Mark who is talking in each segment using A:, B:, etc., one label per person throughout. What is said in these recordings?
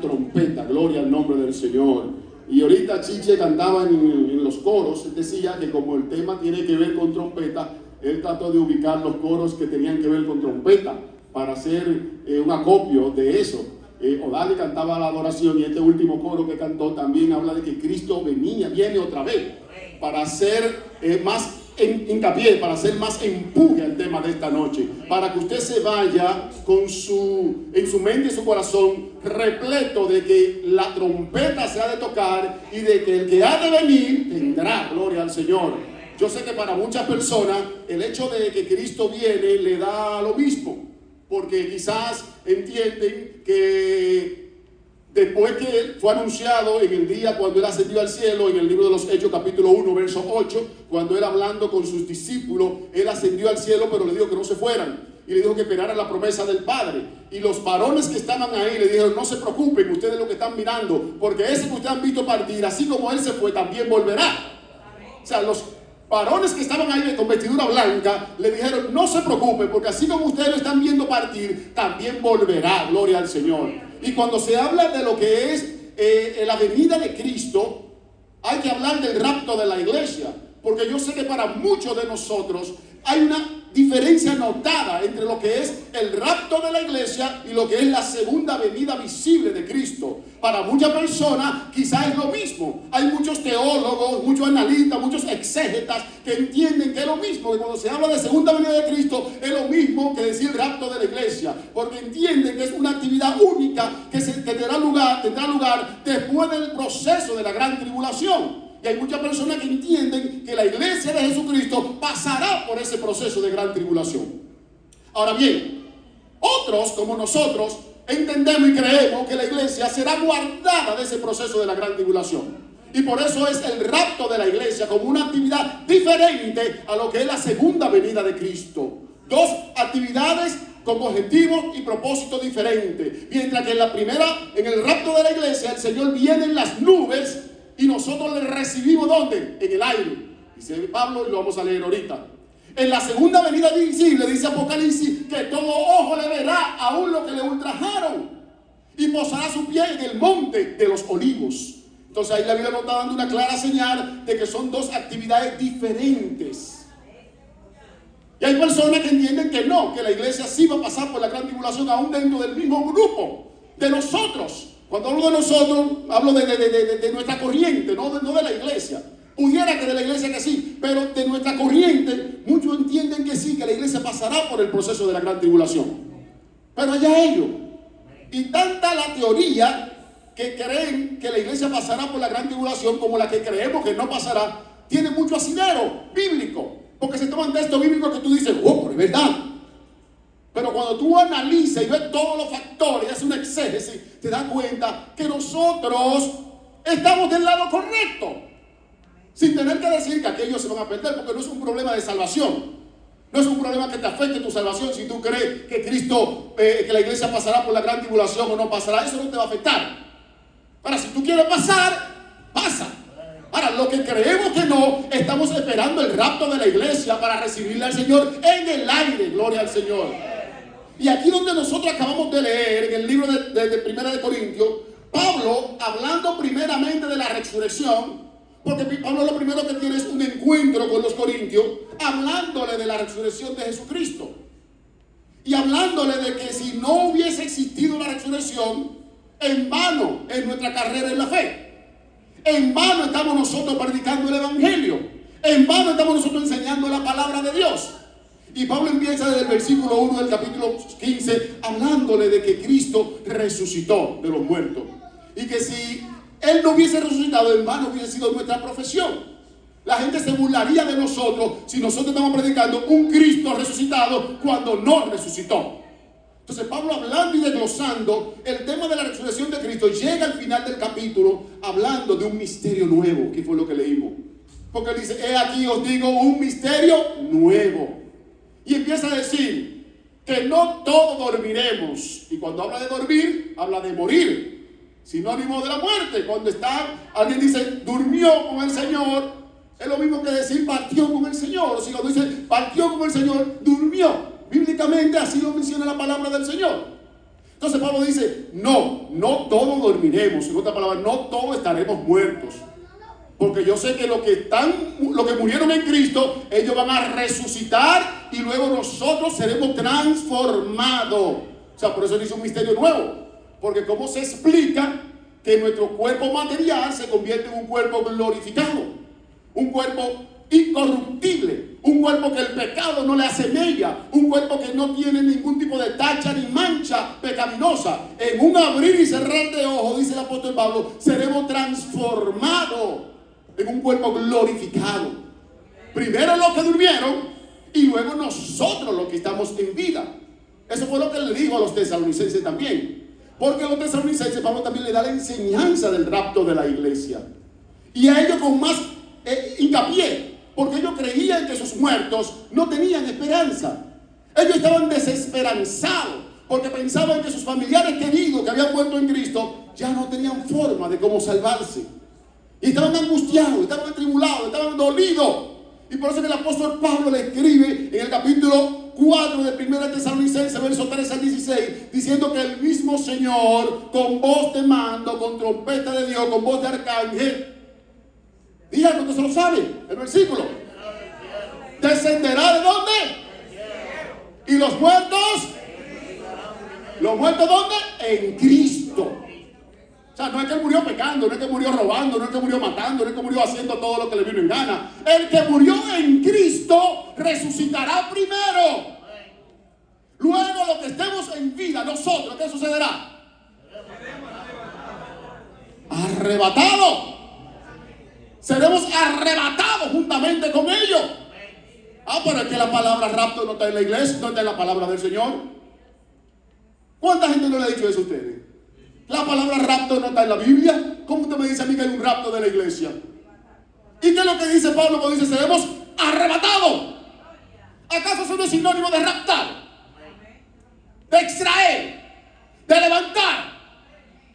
A: tocar trompeta. Gloria al nombre del Señor. Y ahorita Chiche cantaba en los coros. Él decía que como el tema tiene que ver con trompeta, él trató de ubicar los coros que tenían que ver con trompeta para hacer un acopio de eso. Odale cantaba la adoración, y este último coro que cantó también habla de que Cristo viene otra vez para hacer más hincapié, para hacer más empuje al tema de esta noche, para que usted se vaya en su mente y su corazón repleto de que la trompeta se ha de tocar y de que el que ha de venir tendrá. Gloria al Señor. Yo sé que para muchas personas el hecho de que Cristo viene le da lo mismo, porque quizás entienden que después que fue anunciado en el día cuando él ascendió al cielo, en el libro de los Hechos capítulo 1 verso 8, cuando él hablando con sus discípulos, él ascendió al cielo, pero le dijo que no se fueran y le dijo que esperaran la promesa del Padre. Y los varones que estaban ahí le dijeron: no se preocupen, ustedes lo que están mirando, porque ese que ustedes han visto partir, así como él se fue, también volverá. O sea, los varones que estaban ahí con vestidura blanca le dijeron: no se preocupen, porque así como ustedes lo están viendo partir, también volverá. Gloria al Señor. Y cuando se habla de lo que es la venida de Cristo, hay que hablar del rapto de la iglesia, porque yo sé que para muchos de nosotros hay una diferencia notada entre lo que es el rapto de la iglesia y lo que es la segunda venida visible de Cristo. Para muchas personas quizás es lo mismo. Hay muchos teólogos, muchos analistas, muchos exégetas que entienden que es lo mismo, que cuando se habla de segunda venida de Cristo es lo mismo que decir rapto de la iglesia, porque entienden que es una actividad única que tendrá lugar después del proceso de la gran tribulación. Y hay muchas personas que entienden que la iglesia de Jesucristo pasará por ese proceso de gran tribulación. Ahora bien, otros como nosotros entendemos y creemos que la iglesia será guardada de ese proceso de la gran tribulación. Y por eso es el rapto de la iglesia como una actividad diferente a lo que es la segunda venida de Cristo. Dos actividades con objetivos y propósitos diferentes. Mientras que en la primera, en el rapto de la iglesia, el Señor viene en las nubes y nosotros le recibimos ¿dónde? En el aire. Dice Pablo, y lo vamos a leer ahorita. En la segunda venida visible, dice Apocalipsis, que todo ojo le verá, aún lo que le ultrajaron, y posará su pie en el monte de los olivos. Entonces ahí la Biblia nos está dando una clara señal de que son dos actividades diferentes. Y hay personas que entienden que no, que la iglesia sí va a pasar por la gran tribulación aún dentro del mismo grupo de nosotros. Cuando hablo de nosotros, hablo de nuestra corriente, no de la iglesia. Pudiera que de la iglesia que sí, pero de nuestra corriente, muchos entienden que sí, que la iglesia pasará por el proceso de la gran tribulación. Pero allá ellos. Y tanta la teoría que creen que la iglesia pasará por la gran tribulación como la que creemos que no pasará, tiene mucho asidero bíblico. Porque se toman textos bíblicos que tú dices: oh, pero es verdad. Pero cuando tú analizas y ves todos los factores y haces una exégesis, te das cuenta que nosotros estamos del lado correcto. Sin tener que decir que aquellos se van a perder, porque no es un problema de salvación. No es un problema que te afecte tu salvación si tú crees que Cristo, que la iglesia pasará por la gran tribulación o no pasará. Eso no te va a afectar. Ahora, si tú quieres pasar, pasa. Ahora, lo que creemos que no, estamos esperando el rapto de la iglesia para recibirle al Señor en el aire. Gloria al Señor. Y aquí donde nosotros acabamos de leer, en el libro de Primera de Corintios, Pablo, hablando primeramente de la resurrección, porque Pablo lo primero que tiene es un encuentro con los corintios, hablándole de la resurrección de Jesucristo. Y hablándole de que si no hubiese existido la resurrección, en vano es nuestra carrera en la fe. En vano estamos nosotros predicando el evangelio. En vano estamos nosotros enseñando la palabra de Dios. Y Pablo empieza desde el versículo 1 del capítulo 15 hablándole de que Cristo resucitó de los muertos. Y que si Él no hubiese resucitado, en vano hubiese sido nuestra profesión. La gente se burlaría de nosotros si nosotros estamos predicando un Cristo resucitado cuando no resucitó. Entonces Pablo, hablando y desglosando el tema de la resurrección de Cristo, llega al final del capítulo hablando de un misterio nuevo, que fue lo que leímos. Porque él dice: he aquí os digo un misterio nuevo. Y empieza a decir que no todos dormiremos. Y cuando habla de dormir, habla de morir. Sinónimo de la muerte. Cuando alguien dice durmió con el Señor, es lo mismo que decir partió con el Señor. O sea, cuando dice partió con el Señor, durmió. Bíblicamente así lo menciona la palabra del Señor. Entonces Pablo dice, no todos dormiremos. En otras palabras, no todos estaremos muertos. Porque yo sé que los que murieron en Cristo, ellos van a resucitar y luego nosotros seremos transformados. O sea, por eso dice un misterio nuevo. Porque ¿cómo se explica que nuestro cuerpo material se convierte en un cuerpo glorificado? Un cuerpo incorruptible, un cuerpo que el pecado no le hace mella, un cuerpo que no tiene ningún tipo de tacha ni mancha pecaminosa. En un abrir y cerrar de ojos, dice el apóstol Pablo, seremos transformados en un cuerpo glorificado. Primero los que durmieron y luego nosotros los que estamos en vida. Eso fue lo que le dijo a los tesalonicenses también. Porque a los tesalonicenses Pablo también le da la enseñanza del rapto de la iglesia. Y a ellos con más hincapié, porque ellos creían que sus muertos no tenían esperanza. Ellos estaban desesperanzados, porque pensaban que sus familiares queridos que habían muerto en Cristo ya no tenían forma de cómo salvarse. Y estaban angustiados, estaban atribulados, estaban dolidos. Y por eso que el apóstol Pablo le escribe en el capítulo 4 de 1 Tesalonicenses, versos 13 al 16, diciendo que el mismo Señor, con voz de mando, con trompeta de Dios, con voz de arcángel, díganlo, usted se lo sabe, el versículo, descenderá ¿de dónde? Y los muertos ¿dónde? En Cristo. O sea, no es que él murió pecando, no es que murió robando, no es que murió matando, no es que murió haciendo todo lo que le vino en gana. El que murió en Cristo resucitará primero. Luego los que estemos en vida, nosotros, ¿qué sucederá? Arrebatados. Seremos arrebatados juntamente con ellos. Pero es que la palabra rapto no está en la iglesia, no está en la palabra del Señor. ¿Cuánta gente no le ha dicho eso a ustedes? La palabra rapto no está en la Biblia. ¿Cómo usted me dice a mí que hay un rapto de la iglesia? ¿Y qué es lo que dice Pablo cuando dice seremos arrebatados? ¿Acaso eso no es sinónimo de raptar? De extraer, de levantar.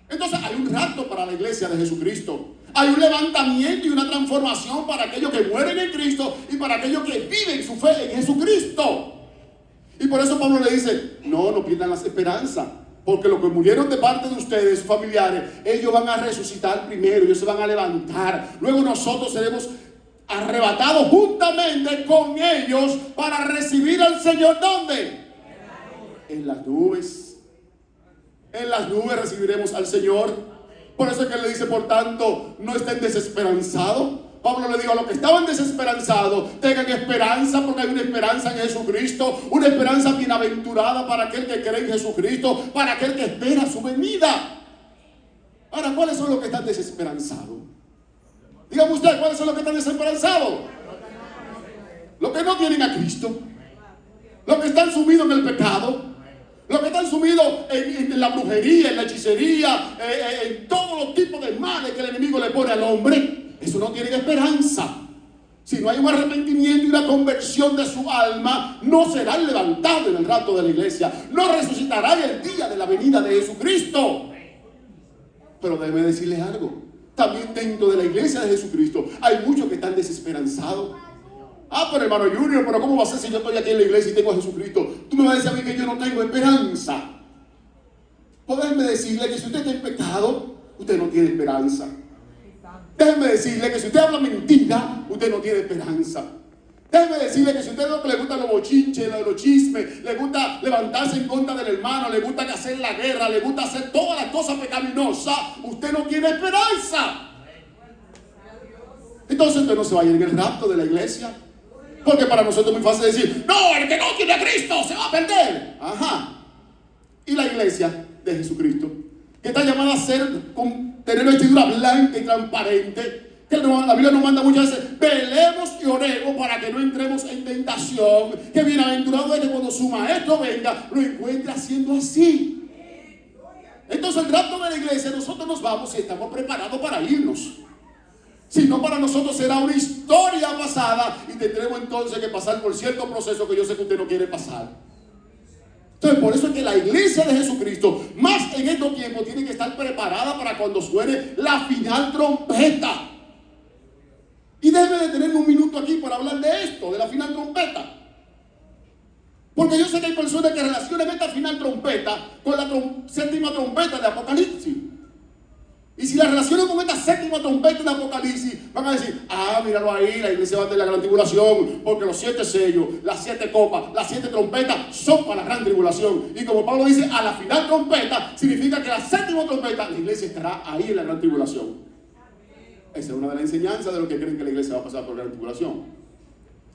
A: Entonces hay un rapto para la iglesia de Jesucristo. Hay un levantamiento y una transformación para aquellos que mueren en Cristo y para aquellos que viven su fe en Jesucristo. Y por eso Pablo le dice, no pierdan la esperanza. Porque los que murieron de parte de ustedes, sus familiares, ellos van a resucitar primero, ellos se van a levantar. Luego nosotros seremos arrebatados juntamente con ellos para recibir al Señor. ¿Dónde? En las nubes. En las nubes recibiremos al Señor. Por eso es que él le dice, por tanto, no estén desesperanzados. Pablo le dijo a los que estaban desesperanzados, tengan esperanza, porque hay una esperanza en Jesucristo, una esperanza bienaventurada para aquel que cree en Jesucristo, para aquel que espera su venida. Ahora, ¿cuáles son los que están desesperanzados? Dígame usted, ¿cuáles son los que están desesperanzados? Los que no tienen a Cristo, los que están sumidos en el pecado, los que están sumidos en la brujería, en la hechicería, en todos los tipos de males que el enemigo le pone al hombre. Eso no tiene esperanza. Si no hay un arrepentimiento y una conversión de su alma, no serán levantados en el rapto de la iglesia. No resucitarán el día de la venida de Jesucristo. Pero déjeme decirles algo. También dentro de la iglesia de Jesucristo hay muchos que están desesperanzados. Pero hermano Junior, pero ¿cómo va a ser si yo estoy aquí en la iglesia y tengo a Jesucristo? Tú me vas a decir a mí que yo no tengo esperanza. Pues déjeme decirle que si usted está en pecado, usted no tiene esperanza. Déjeme decirle que si usted habla mentira, usted no tiene esperanza. Déjeme decirle que si usted lo que le gusta los bochinches, los chismes, le gusta levantarse en contra del hermano, le gusta hacer la guerra, le gusta hacer todas las cosas pecaminosas, usted no tiene esperanza. Entonces usted no se va a ir en el rapto de la iglesia. Porque para nosotros es muy fácil decir, no, el que no tiene a Cristo se va a perder. Y la iglesia de Jesucristo, que está llamada a tener vestidura blanca y transparente, que la Biblia nos manda muchas veces, velemos y oremos para que no entremos en tentación, que bienaventurado es que cuando su maestro venga, lo encuentre haciendo así. Entonces el rapto de la iglesia, nosotros nos vamos y estamos preparados para irnos. Si no, para nosotros será una historia pasada y tendremos entonces que pasar por cierto proceso que yo sé que usted no quiere pasar. Entonces, por eso es que la iglesia de Jesucristo, más en estos tiempos, tiene que estar preparada para cuando suene la final trompeta. Y déjeme detenerme un minuto aquí para hablar de esto, de la final trompeta. Porque yo sé que hay personas que relacionan esta final trompeta con la séptima trompeta de Apocalipsis. Y si la relacionan con esta séptima trompeta de Apocalipsis, van a decir, míralo ahí, la iglesia va a tener la gran tribulación, porque los 7 sellos, las 7 copas, las 7 trompetas son para la gran tribulación. Y como Pablo dice, a la final trompeta, significa que la séptima trompeta, la iglesia estará ahí en la gran tribulación. Esa es una de las enseñanzas de los que creen que la iglesia va a pasar por la gran tribulación.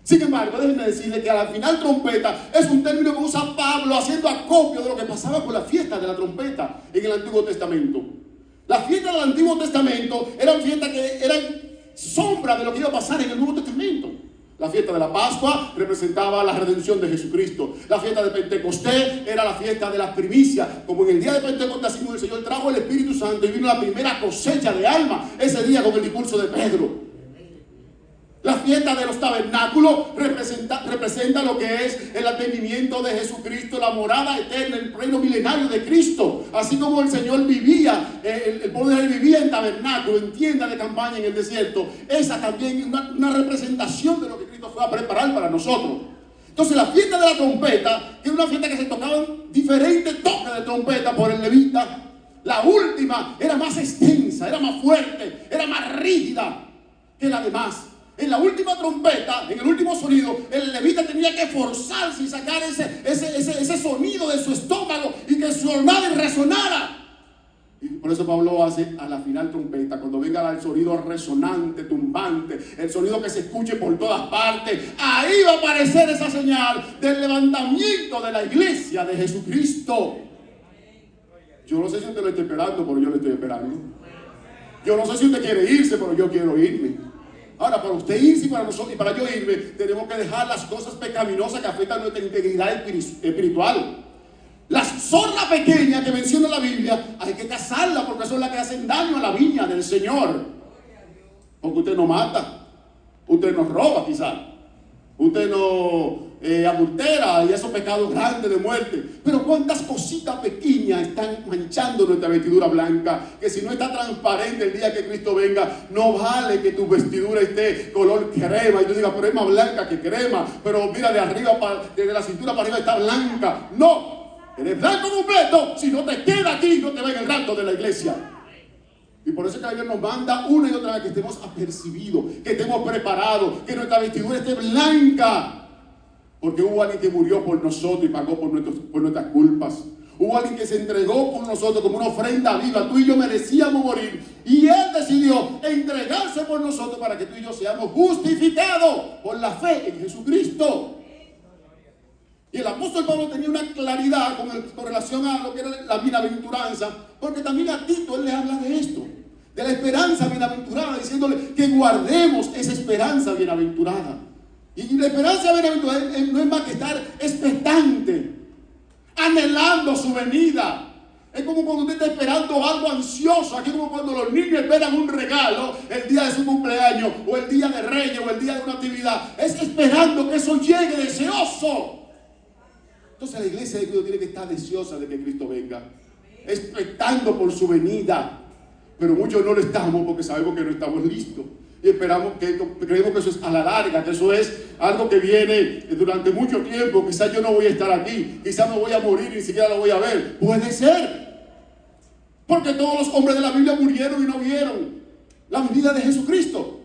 A: Sin embargo, déjenme decirle que a la final trompeta es un término que usa Pablo haciendo acopio de lo que pasaba con la fiesta de la trompeta en el Antiguo Testamento. Las fiestas del Antiguo Testamento eran fiestas que eran sombra de lo que iba a pasar en el Nuevo Testamento. La fiesta de la Pascua representaba la redención de Jesucristo. La fiesta de Pentecostés era la fiesta de las primicias. Como en el día de Pentecostés, el Señor trajo el Espíritu Santo y vino la primera cosecha de alma ese día con el discurso de Pedro. La fiesta de los tabernáculos representa lo que es el advenimiento de Jesucristo, la morada eterna, el reino milenario de Cristo. Así como el Señor vivía, el pueblo de Israel vivía en tabernáculo, en tienda de campaña en el desierto. Esa también es una representación de lo que Cristo fue a preparar para nosotros. Entonces la fiesta de la trompeta, que es una fiesta que se tocaban diferentes toques de trompeta por el levita. La última era más extensa, era más fuerte, era más rígida que la demás. En la última trompeta, en el último sonido, el levita tenía que esforzarse y sacar ese sonido de su estómago y que su alma resonara. Y por eso Pablo hace a la final trompeta, cuando venga el sonido resonante, tumbante, el sonido que se escuche por todas partes, ahí va a aparecer esa señal del levantamiento de la iglesia de Jesucristo. Yo no sé si usted lo está esperando, pero yo lo estoy esperando. Yo no sé si usted quiere irse, pero yo quiero irme. Ahora, para usted irse y para nosotros y para yo irme, tenemos que dejar las cosas pecaminosas que afectan nuestra integridad espiritual. Las zorras pequeñas que menciona la Biblia, hay que cazarlas porque son las que hacen daño a la viña del Señor. Porque usted no mata, usted no roba quizás, usted no adultera y esos pecados grandes de muerte. Pero cuántas cositas pequeñas están manchando nuestra vestidura blanca, que si no está transparente el día que Cristo venga, no vale que tu vestidura esté color crema y tú digas, pero es más blanca que crema, pero mira de arriba, desde la cintura para arriba está blanca. No, eres blanco completo si no te queda aquí, no te va en el rato de la iglesia. Y por eso es que la Biblia nos manda una y otra vez que estemos apercibidos, que estemos preparados, que nuestra vestidura esté blanca. Porque hubo alguien que murió por nosotros y pagó por nuestras culpas. Hubo alguien que se entregó por nosotros como una ofrenda viva. Tú y yo merecíamos morir. Y Él decidió entregarse por nosotros para que tú y yo seamos justificados por la fe en Jesucristo. Y el apóstol Pablo tenía una claridad con relación a lo que era la bienaventuranza. Porque también a Tito él le habla de esto. De la esperanza bienaventurada. Diciéndole que guardemos esa esperanza bienaventurada. Y la esperanza bienaventurada no es más que estar expectante, anhelando su venida. Es como cuando usted está esperando algo ansioso. Aquí como cuando los niños esperan un regalo el día de su cumpleaños, o el día de Reyes, o el día de una actividad. Es esperando que eso llegue, deseoso. Entonces la iglesia de Cristo tiene que estar deseosa de que Cristo venga, expectando por su venida. Pero muchos no lo estamos porque sabemos que no estamos listos. Y creemos que eso es a la larga, que eso es algo que viene durante mucho tiempo. Quizás yo no voy a estar aquí, quizás me voy a morir y ni siquiera lo voy a ver. Puede ser, porque todos los hombres de la Biblia murieron y no vieron la venida de Jesucristo,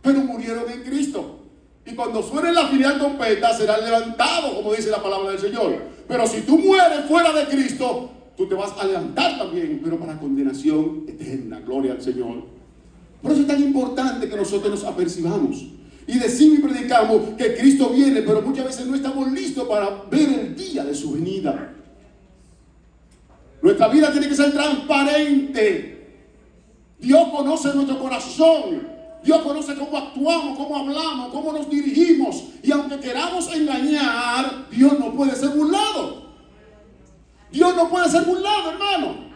A: pero murieron en Cristo. Y cuando suene la final trompeta serán levantados, como dice la palabra del Señor. Pero si tú mueres fuera de Cristo, tú te vas a levantar también, pero para condenación eterna. Gloria al Señor. Por eso es tan importante que nosotros nos apercibamos y decimos y predicamos que Cristo viene, pero muchas veces no estamos listos para ver el día de su venida. Nuestra vida tiene que ser transparente. Dios conoce nuestro corazón. Dios conoce cómo actuamos, cómo hablamos, cómo nos dirigimos. Y aunque queramos engañar, Dios no puede ser burlado. Dios no puede ser burlado, hermano.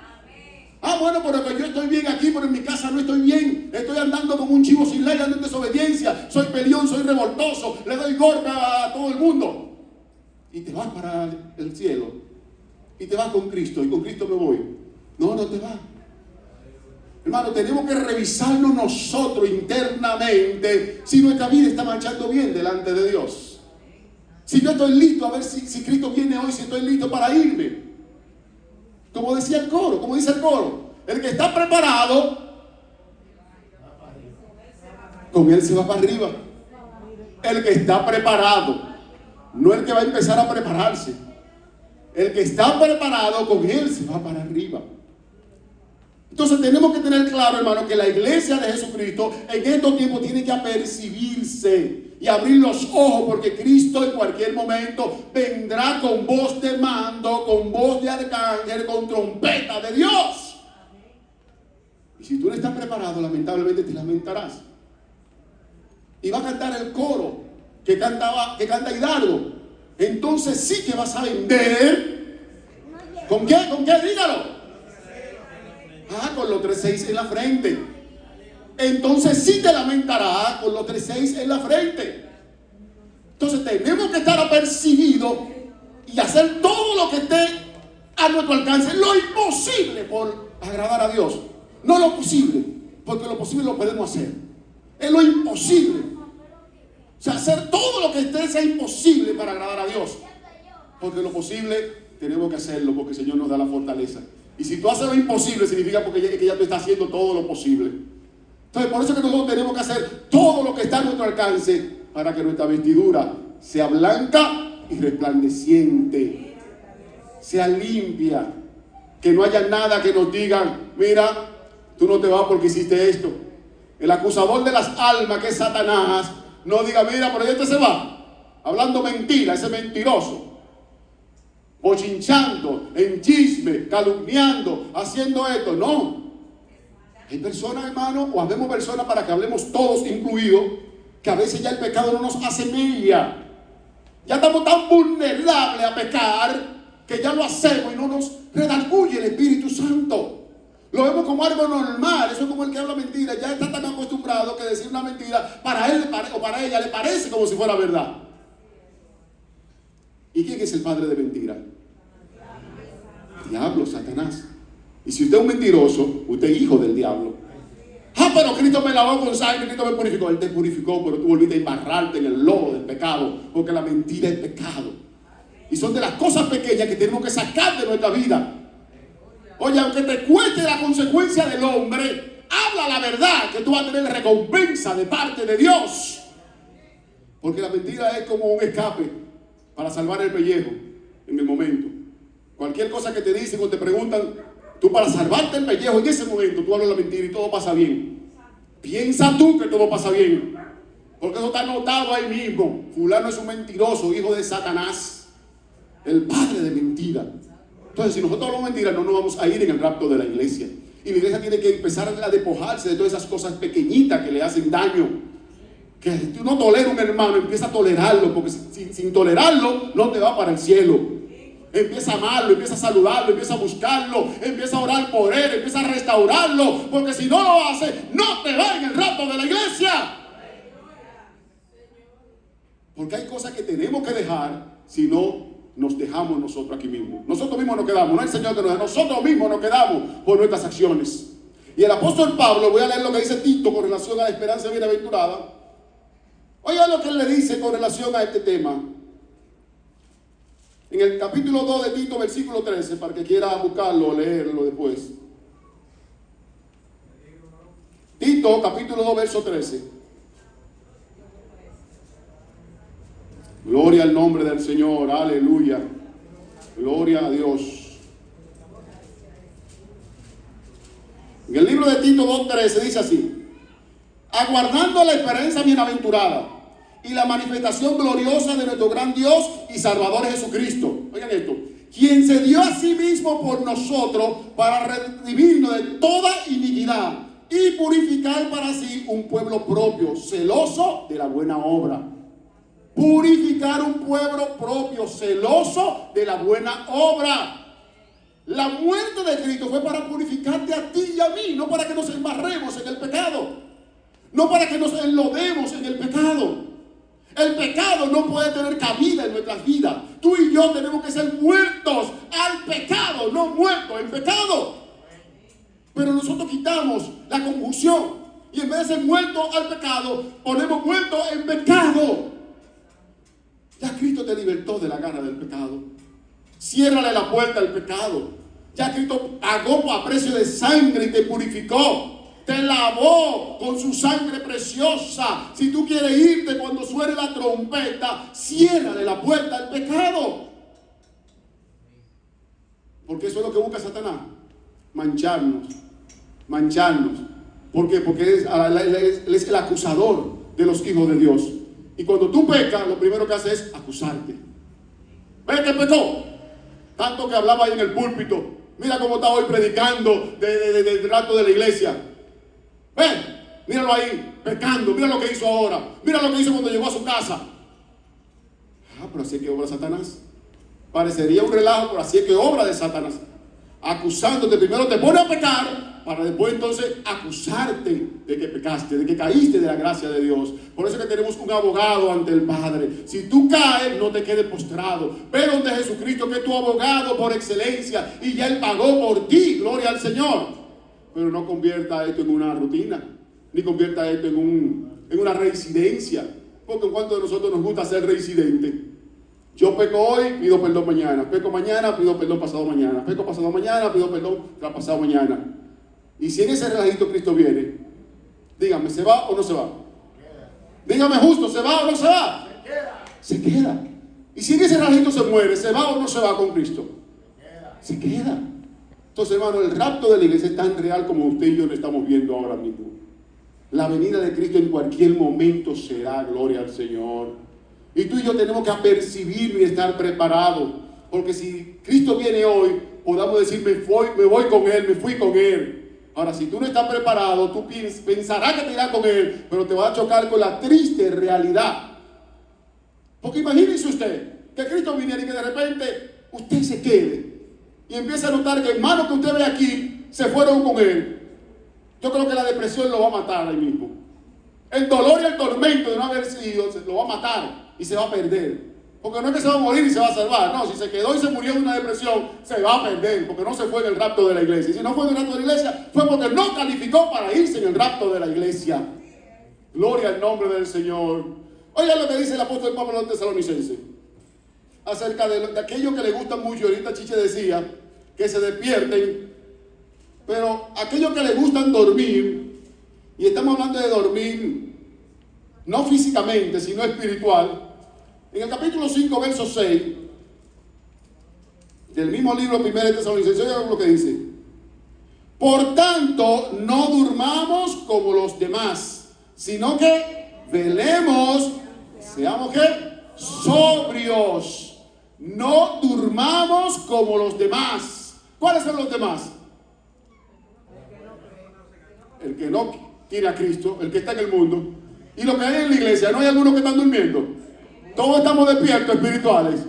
A: Bueno, pero que yo estoy bien aquí, pero en mi casa no estoy bien. Estoy andando como un chivo sin ley, ando en desobediencia. Soy peleón, soy revoltoso, le doy golpe a todo el mundo. Y te vas para el cielo. Y te vas con Cristo, y con Cristo me voy. No, no te vas. Hermano, tenemos que revisarnos nosotros internamente si nuestra vida está marchando bien delante de Dios. Si yo estoy listo, a ver si Cristo viene hoy, si estoy listo para irme. Como decía el coro, como dice el coro, el que está preparado, con él se va para arriba. El que está preparado, no el que va a empezar a prepararse. El que está preparado, con él se va para arriba. Entonces tenemos que tener claro, hermano, que la iglesia de Jesucristo en estos tiempos tiene que apercibirse y abrir los ojos, porque Cristo en cualquier momento vendrá con voz de mando, con voz de arcángel, con trompeta de Dios. Y si tú no estás preparado, lamentablemente te lamentarás. Y va a cantar el coro que canta Hidalgo. Entonces sí que vas a vender. ¿Con qué? ¿Con qué? Dígalo. Con los 3.6 en la frente. Entonces sí te lamentarás con los 3.6 en la frente. Entonces tenemos que estar apercibidos y hacer todo lo que esté a nuestro alcance, lo imposible por agradar a Dios. No lo posible, porque lo posible lo podemos hacer. Es lo imposible. O sea, hacer todo lo que esté sea imposible para agradar a Dios. Porque lo posible tenemos que hacerlo, porque el Señor nos da la fortaleza. Y si tú haces lo imposible, significa que ya tú estás haciendo todo lo posible. Entonces, por eso es que nosotros tenemos que hacer todo lo que está a nuestro alcance para que nuestra vestidura sea blanca y resplandeciente, sea limpia, que no haya nada que nos digan, mira, tú no te vas porque hiciste esto. El acusador de las almas, que es Satanás, no diga, mira, pero este se va, hablando mentira, ese mentiroso, bochinchando, en chisme, calumniando, haciendo esto. No. Hay personas, hermano, o habemos personas, para que hablemos todos incluidos, que a veces ya el pecado no nos hace mella. Ya estamos tan vulnerables a pecar que ya lo hacemos y no nos redarguye el Espíritu Santo. Lo vemos como algo normal. Eso es como el que habla mentira. Ya está tan acostumbrado que decir una mentira para él o para ella le parece como si fuera verdad. ¿Y quién es el padre de mentira? Diablo, Satanás. Y si usted es un mentiroso, usted es hijo del diablo. Pero Cristo me lavó con sangre, Cristo me purificó. Él te purificó, pero tú volviste a embarrarte en el lodo del pecado, porque la mentira es pecado. Y son de las cosas pequeñas que tenemos que sacar de nuestra vida. Oye, aunque te cueste la consecuencia del hombre, habla la verdad, que tú vas a tener recompensa de parte de Dios. Porque la mentira es como un escape para salvar el pellejo en el momento. Cualquier cosa que te dicen o te preguntan, tú, para salvarte el pellejo en ese momento, tú hablas la mentira y todo pasa bien. Piensa tú que todo pasa bien, porque eso está anotado ahí mismo. Fulano es un mentiroso, hijo de Satanás, el padre de mentira. Entonces, si nosotros hablamos mentira, no nos vamos a ir en el rapto de la iglesia. Y la iglesia tiene que empezar a despojarse de todas esas cosas pequeñitas que le hacen daño. Que si tú no toleras a un hermano, empieza a tolerarlo, porque sin tolerarlo no te va para el cielo. Empieza a amarlo, empieza a saludarlo, empieza a buscarlo, empieza a orar por él, empieza a restaurarlo, porque si no lo hace, no te va en el rapto de la iglesia. Porque hay cosas que tenemos que dejar, si no nos dejamos nosotros aquí mismos. Nosotros mismos nos quedamos, no el Señor que nos deja, nosotros mismos nos quedamos por nuestras acciones. Y el apóstol Pablo, voy a leer lo que dice Tito con relación a la esperanza bienaventurada. Oiga lo que él le dice con relación a este tema. En el capítulo 2 de Tito, versículo 13, para que quiera buscarlo o leerlo después. Tito, capítulo 2, verso 13. Gloria al nombre del Señor, aleluya. Gloria a Dios. En el libro de Tito 2:13 dice así: aguardando la esperanza bienaventurada y la manifestación gloriosa de nuestro gran Dios y Salvador Jesucristo. Oigan esto: quien se dio a sí mismo por nosotros para redimirnos de toda iniquidad y purificar para sí un pueblo propio, celoso de la buena obra. Purificar un pueblo propio, celoso de la buena obra. La muerte de Cristo fue para purificarte a ti y a mí, no para que nos embarremos en el pecado, no para que nos enlodemos en el pecado. El pecado no puede tener cabida en nuestras vidas. Tú y yo tenemos que ser muertos al pecado, no muertos en pecado. Pero nosotros quitamos la confusión y en vez de ser muertos al pecado, ponemos muertos en pecado. Ya Cristo Cristo te libertó de la garra del pecado. Ciérrale la puerta al pecado. Ya Cristo pagó a precio de sangre y te purificó. Te lavó con su sangre preciosa. Si tú quieres irte cuando suene la trompeta, ciérrale la puerta al pecado. Porque eso es lo que busca Satanás. Mancharnos. ¿Por qué? Porque él es el acusador de los hijos de Dios. Y cuando tú pecas, lo primero que hace es acusarte. ¿Ves que pecó? Tanto que hablaba ahí en el púlpito. Mira cómo está hoy predicando del rato de la iglesia. Ven, míralo ahí, pecando. Mira lo que hizo ahora. Mira lo que hizo cuando llegó a su casa. Ah, pero así es que obra Satanás. Parecería un relajo, pero así es que obra de Satanás. Acusándote, primero te pone a pecar, para después entonces acusarte de que pecaste, de que caíste de la gracia de Dios. Por eso es que tenemos un abogado ante el Padre. Si tú caes, no te quedes postrado. Ve donde Jesucristo, que es tu abogado por excelencia, y ya Él pagó por ti, gloria al Señor. Pero no convierta esto en una rutina, ni convierta esto en una reincidencia. Porque en cuanto a nosotros nos gusta ser reincidente. Yo peco hoy, pido perdón mañana. Peco mañana, pido perdón pasado mañana. Peco pasado mañana, pido perdón pasado mañana. Y si en ese relajito Cristo viene, dígame, ¿se va o no se va? Dígame justo, ¿se va o no se va? Se queda. Y si en ese relajito se muere, ¿se va o no se va con Cristo? Se queda. Entonces, hermano, el rapto de la iglesia es tan real como usted y yo lo estamos viendo ahora mismo. La venida de Cristo en cualquier momento será, gloria al Señor. Y tú y yo tenemos que apercibir y estar preparados. Porque si Cristo viene hoy, podamos decir, me voy con Él, me fui con Él. Ahora, si tú no estás preparado, tú pensarás que te irás con Él, pero te vas a chocar con la triste realidad. Porque imagínese usted que Cristo viniera y que de repente usted se quede y empieza a notar que hermanos que usted ve aquí se fueron con Él. Yo creo que la depresión lo va a matar ahí mismo. El dolor y el tormento de no haber sido lo va a matar. Y se va a perder. Porque no es que se va a morir y se va a salvar. No, si se quedó y se murió de una depresión, se va a perder. Porque no se fue en el rapto de la iglesia. Y si no fue en el rapto de la iglesia, fue porque no calificó para irse en el rapto de la iglesia. Gloria al nombre del Señor. Oigan lo que dice el apóstol Pablo a los tesalonicenses. Acerca de aquello que le gusta mucho. Ahorita Chiche decía que se despierten. Pero aquellos que le gustan dormir. Y estamos hablando de dormir no físicamente, sino espiritual. En el capítulo 5, verso 6, del mismo libro 1 de Tesalonicenses, oigan lo que dice. Por tanto, no durmamos como los demás, sino que velemos, seamos ¿qué? Sobrios. No durmamos como los demás. ¿Cuáles son los demás? El que no tiene a Cristo, el que está en el mundo. Y lo que hay en la iglesia, ¿no hay algunos que están durmiendo? Todos estamos despiertos espirituales.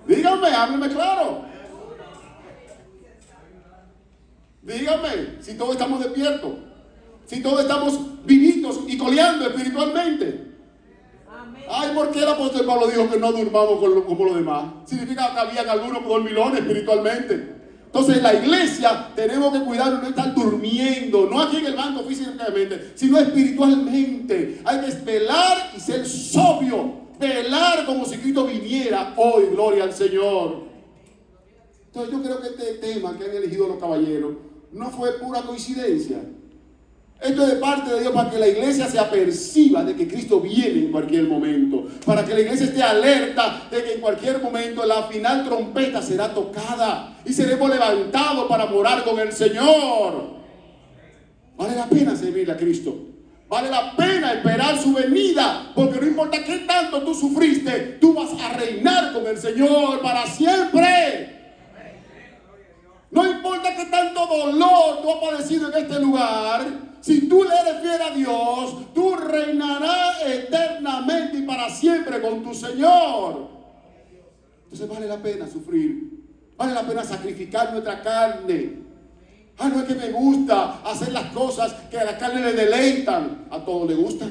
A: Díganme, háblenme claro. Díganme si todos estamos despiertos. Si todos estamos vivitos y coleando espiritualmente. Ay, ¿por qué el apóstol Pablo dijo que no durmamos como los demás? Significa que habían algunos dormilones espiritualmente. Entonces en la iglesia tenemos que cuidarnos, no estar durmiendo, no aquí en el banco físicamente, sino espiritualmente. Hay que velar y ser sobrio, velar como si Cristo viniera hoy, gloria al Señor. Entonces yo creo que este tema que han elegido los caballeros no fue pura coincidencia. Esto es de parte de Dios para que la iglesia se aperciba de que Cristo viene en cualquier momento. Para que la iglesia esté alerta de que en cualquier momento la final trompeta será tocada. Y seremos levantados para morar con el Señor. Vale la pena servirle a Cristo. Vale la pena esperar su venida. Porque no importa qué tanto tú sufriste, tú vas a reinar con el Señor para siempre. No importa qué tanto dolor tú has padecido en este lugar. Si tú le eres fiel a Dios, tú reinarás eternamente y para siempre con tu Señor. Entonces vale la pena sufrir. Vale la pena sacrificar nuestra carne. Ah, no es que me gusta hacer las cosas que a la carne le deleitan. A todos le gusta.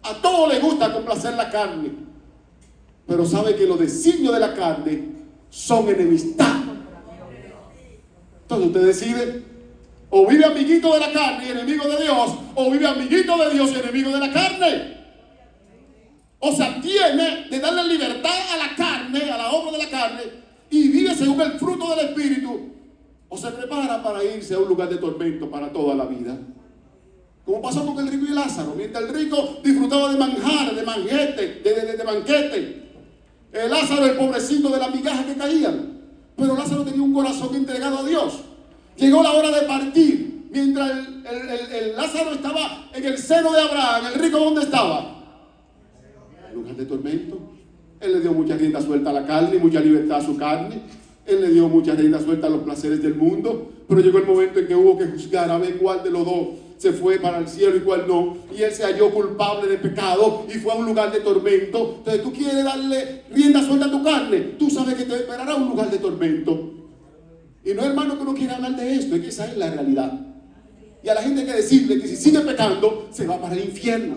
A: A todos le gusta complacer la carne. Pero sabe que los designios de la carne son enemistad. Entonces usted decide. O vive amiguito de la carne y enemigo de Dios, o vive amiguito de Dios y enemigo de la carne. o se abstiene de darle libertad a la carne, a la obra de la carne, y vive según el fruto del Espíritu, o se prepara para irse a un lugar de tormento para toda la vida. Como pasó con el rico y Lázaro. Mientras el rico disfrutaba de manjar, de manjete, de banquete, Lázaro, el pobrecito, de las migajas que caían. Pero Lázaro tenía un corazón entregado a Dios. Llegó la hora de partir. Mientras el Lázaro estaba en el seno de Abraham, el rico, ¿dónde estaba? En lugar de tormento. Él le dio mucha rienda suelta a la carne, mucha libertad a su carne. Él le dio mucha rienda suelta a los placeres del mundo. Pero llegó el momento en que hubo que juzgar a ver cuál de los dos se fue para el cielo y cuál no. Y él se halló culpable de pecado y fue a un lugar de tormento. Entonces tú quieres darle rienda suelta a tu carne, tú sabes que te esperará un lugar de tormento. Y no, hermano, que uno quiere hablar de esto, es que esa es la realidad. Y a la gente hay que decirle que si sigue pecando, se va para el infierno.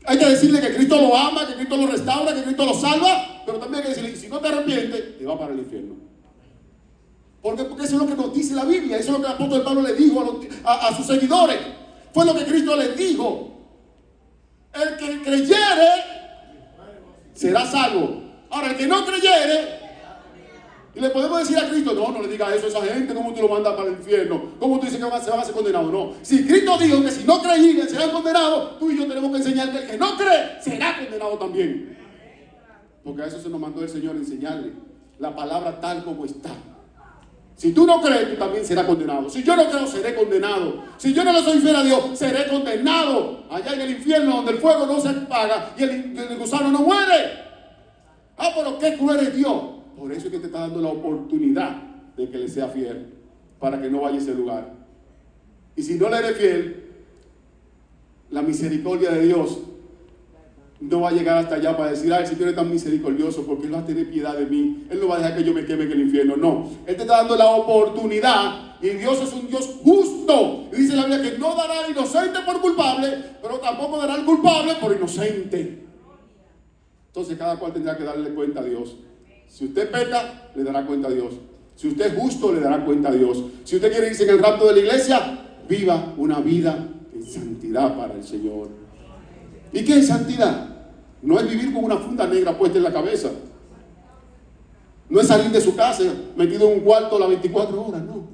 A: Hay que decirle que Cristo lo ama, que Cristo lo restaura, que Cristo lo salva, pero también hay que decirle que si no te arrepientes, te va para el infierno. Porque eso es lo que nos dice la Biblia, eso es lo que el apóstol Pablo le dijo a sus seguidores. Fue lo que Cristo les dijo. El que creyere será salvo. Ahora, el que no creyere, y le podemos decir a Cristo, no le digas eso a esa gente, ¿cómo tú lo mandas para el infierno? ¿Cómo tú dices que se van a ser condenados? No. Si Cristo dijo que si no creyeran serán condenados, tú y yo tenemos que enseñar que el que no cree será condenado también. Porque a eso se nos mandó el Señor, enseñarle la palabra tal como está. Si tú no crees, tú también serás condenado. Si yo no creo, seré condenado. Si yo no le soy fiel a Dios, seré condenado. Allá en el infierno, donde el fuego no se apaga y el gusano no muere. Pero qué cruel es Dios. Por eso es que te está dando la oportunidad de que le sea fiel, para que no vaya a ese lugar. Y si no le eres fiel, la misericordia de Dios no va a llegar hasta allá para decir, el Señor es tan misericordioso porque Él va a tener piedad de mí. Él no va a dejar que yo me queme en el infierno. No, Él te está dando la oportunidad. Y Dios es un Dios justo. Y dice la Biblia que no dará al inocente por culpable, pero tampoco dará al culpable por inocente. Entonces cada cual tendrá que darle cuenta a Dios. Si usted peca, le dará cuenta a Dios. Si usted es justo, le dará cuenta a Dios. Si usted quiere irse en el rapto de la iglesia, viva una vida en santidad para el Señor. ¿Y qué es santidad? No es vivir con una funda negra puesta en la cabeza. No es salir de su casa metido en un cuarto las 24 horas, no.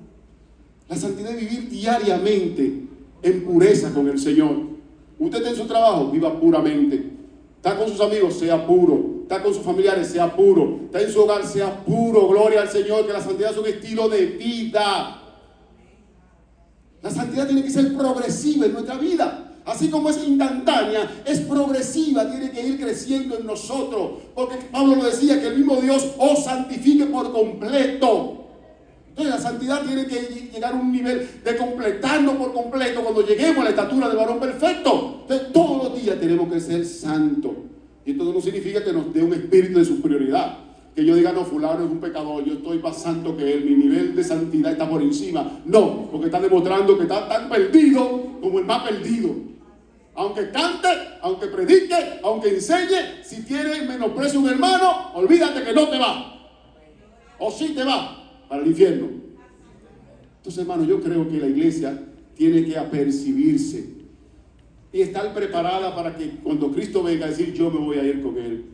A: La santidad es vivir diariamente en pureza con el Señor. Usted está en su trabajo, viva puramente. Está con sus amigos, sea puro. Está con sus familiares, sea puro. Está en su hogar, sea puro. Gloria al Señor, que la santidad es un estilo de vida. La santidad tiene que ser progresiva en nuestra vida. Así como es instantánea, es progresiva, tiene que ir creciendo en nosotros. Porque Pablo lo decía, que el mismo Dios os santifique por completo. Entonces la santidad tiene que llegar a un nivel de completarnos por completo cuando lleguemos a la estatura del varón perfecto. Entonces todos los días tenemos que ser santos. Y esto no significa que nos dé un espíritu de superioridad. Que yo diga, no, fulano es un pecador, yo estoy más santo que él, mi nivel de santidad está por encima. No, porque está demostrando que está tan perdido como el más perdido. Aunque cante, aunque predique, aunque enseñe, si tiene menosprecio un hermano, olvídate que no te va. O sí te va para el infierno. Entonces, hermano, yo creo que la iglesia tiene que apercibirse y estar preparada para que cuando Cristo venga a decir, yo me voy a ir con Él.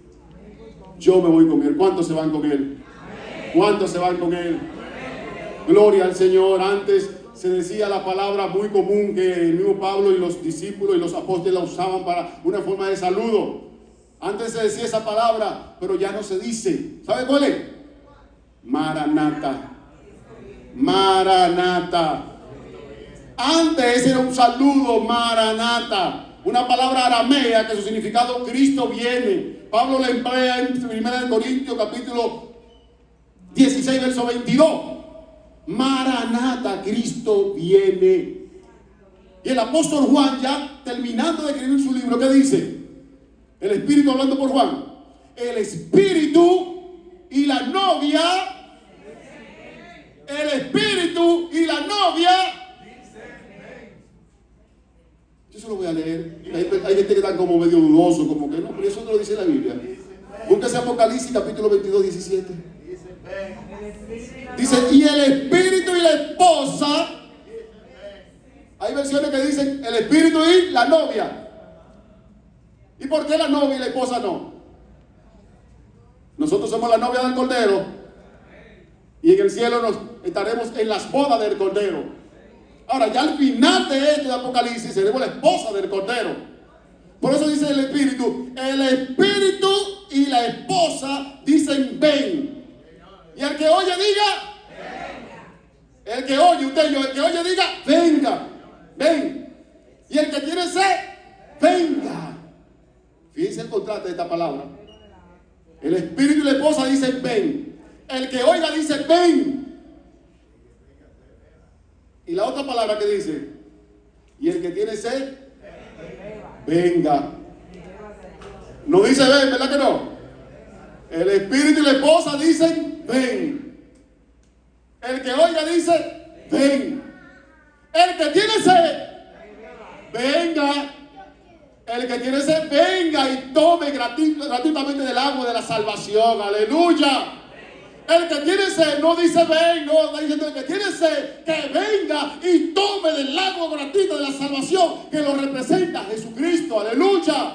A: Yo me voy con Él. ¿Cuántos se van con Él? ¿Cuántos se van con Él? Gloria al Señor. Antes se decía la palabra muy común que el mismo Pablo y los discípulos y los apóstoles la usaban para una forma de saludo. Antes se decía esa palabra, pero ya no se dice. ¿Sabe cuál es? Maranata. Maranata. Antes era un saludo, Maranata, una palabra aramea que su significado Cristo viene. Pablo la emplea en 1 Corintios capítulo 16, verso 22. Maranata, Cristo viene. Y el apóstol Juan, ya terminando de escribir su libro, ¿qué dice? El Espíritu hablando por Juan. El Espíritu y la novia. El Espíritu y la novia. Yo se lo voy a leer. Hay gente que está como medio dudoso, como que no, pero eso no lo dice la Biblia. Búsquese Apocalipsis capítulo 22, 17. Dice, y el Espíritu y la esposa. Hay versiones que dicen el Espíritu y la novia. ¿Y por qué la novia y la esposa no? Nosotros somos la novia del Cordero y en el cielo estaremos en las bodas del Cordero. Ahora, ya al final de esto de Apocalipsis seremos la esposa del Cordero. Por eso dice el Espíritu y la esposa dicen ven. Y el que oye diga, el que oye, usted y yo, el que oye diga, venga, ven. Y el que tiene sed, venga. Fíjense el contraste de esta palabra. El Espíritu y la esposa dicen ven. El que oiga dice ven. Y la otra palabra que dice, y el que tiene sed, venga. No dice ven, ¿verdad que no? El Espíritu y la esposa dicen ven. El que oiga dice ven. El que tiene sed, venga. El que tiene sed, venga y tome gratuitamente del agua de la salvación. Aleluya. El que tiene sed no dice ven, no, está diciendo el que tiene sed, que venga y tome del agua gratuita de la salvación que lo representa Jesucristo. Aleluya.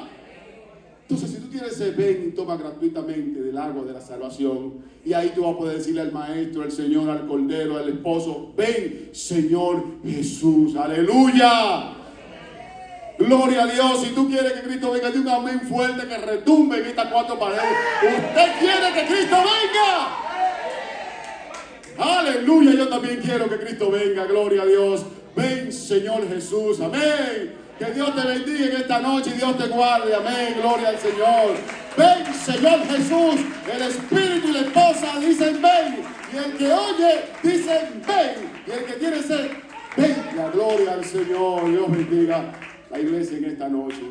A: Entonces, si tú tienes sed, ven y toma gratuitamente del agua de la salvación. Y ahí tú vas a poder decirle al Maestro, al Señor, al Cordero, al Esposo, ven, Señor Jesús. Aleluya. Gloria a Dios. Si tú quieres que Cristo venga, de un amén fuerte que retumbe en estas cuatro paredes. Usted quiere que Cristo venga. Aleluya. Yo también quiero que Cristo venga. Gloria a Dios. Ven, Señor Jesús. Amén. Que Dios te bendiga en esta noche y Dios te guarde. Amén. Gloria al Señor. Ven, Señor Jesús. El Espíritu y la esposa dicen ven. Y el que oye dicen ven. Y el que tiene sed, ven. La gloria al Señor. Dios bendiga la iglesia en esta noche.